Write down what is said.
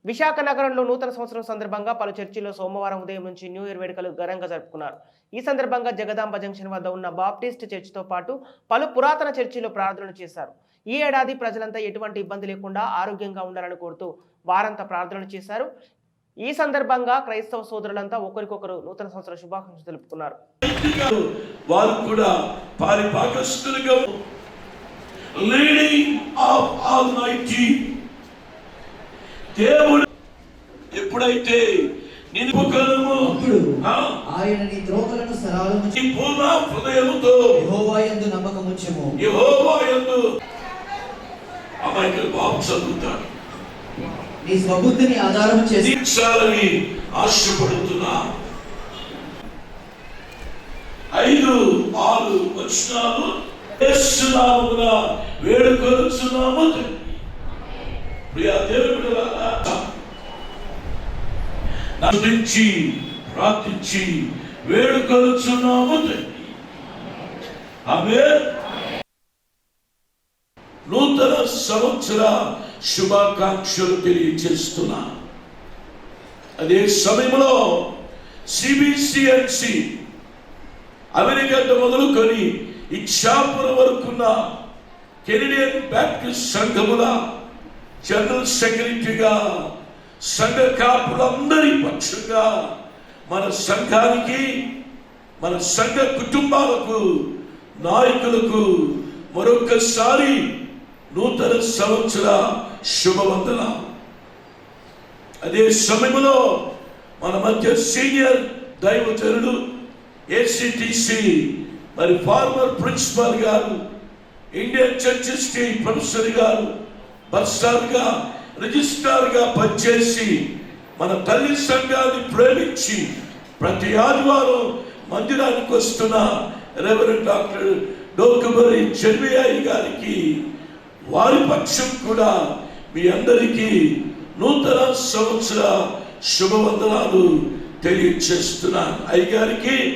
విశాఖ నగరంలో నూతన సంవత్సరం సందర్భంగా పలు చర్చిల్లో సోమవారం ఉదయం నుంచి న్యూ ఇయర్ వేడుకలు ఘనంగా జరుపుకున్నారు. ఈ సందర్భంగా జగదాంబ జంక్షన్ వద్ద ఉన్న బాప్టిస్ట్ చర్చితో పాటు పలు పురాతన చర్చిల్లో ప్రార్థనలు చేశారు. ఈ ఏడాది ప్రజలంతా ఎటువంటి ఇబ్బంది లేకుండా ఆరోగ్యంగా ఉండాలని కోరుతూ వారంతా ప్రార్థనలు చేశారు. ఈ సందర్భంగా క్రైస్తవ సోదరులంతా ఒకరికొకరు నూతన సంవత్సర శుభాకాంక్షలు తెలుపుకున్నారు. వారు కూడా పారిపాకస్తులుగా లీడింగ్ ఆఫ్ ఆల్మైటీ దేవుడు ఎప్పుడైతే నిలుపుకొనుము ఆయన నీ త్రోవలను సరళము నీ పూర్ణ హృదయముతో యెహోవాయందు నమ్మకముంచుము. యెహోవాయందు అమాయకులు బాబు చదువుతాడు. నీ స్వబుద్ధిని ఆధారం చేసి దీక్షాలని ఆశపడుతున్నా 5-6 వచనాలు యేసునామమున వేడుకొనుచున్నాము. ప్రియ దేవుడారా, స్తుతించి ప్రార్థించి వేడుకొనుచున్నాము. ఆమేన్. నూతన సంవత్సర శుభాకాంక్షలు తెలియజేస్తున్నా. అదే సమయంలో సిబిసిఎన్సి అమెరికా మొదలుకొని ఇచ్చాపురం వరకున్న కెనడియన్ బ్యాప్టిస్ట్ సంఘముల జనరల్ సెక్రటరీగా సంఘ కాపులందరి పక్షంగా మన సంఘానికి, మన సంఘ కుటుంబాలకు, నాయకులకు మరొకసారి నూతన సంవత్సర శుభవందన. అదే సమయంలో మన మధ్య సీనియర్ దైవజనుడు ఏసీటీసీ మరి ఫార్మర్ ప్రిన్సిపాల్ గారు, ఇండియన్ చర్చెస్ కి ప్రొఫెసర్ గారు, బస్టార్గా రిజిస్ట్రార్గా పనిచేసి మన తల్లి సంఘాన్ని ప్రేమించి ప్రతి ఆదివారం మందిరానికి వస్తున్న రెవరెండ్ డాక్టర్ డోకబరి చెర్మియాయి గారికి, వారి పక్షం కూడా మీ అందరికీ నూతన సంవత్సర శుభవందనాలు తెలియజేస్తున్నాను. అయ్యగారికి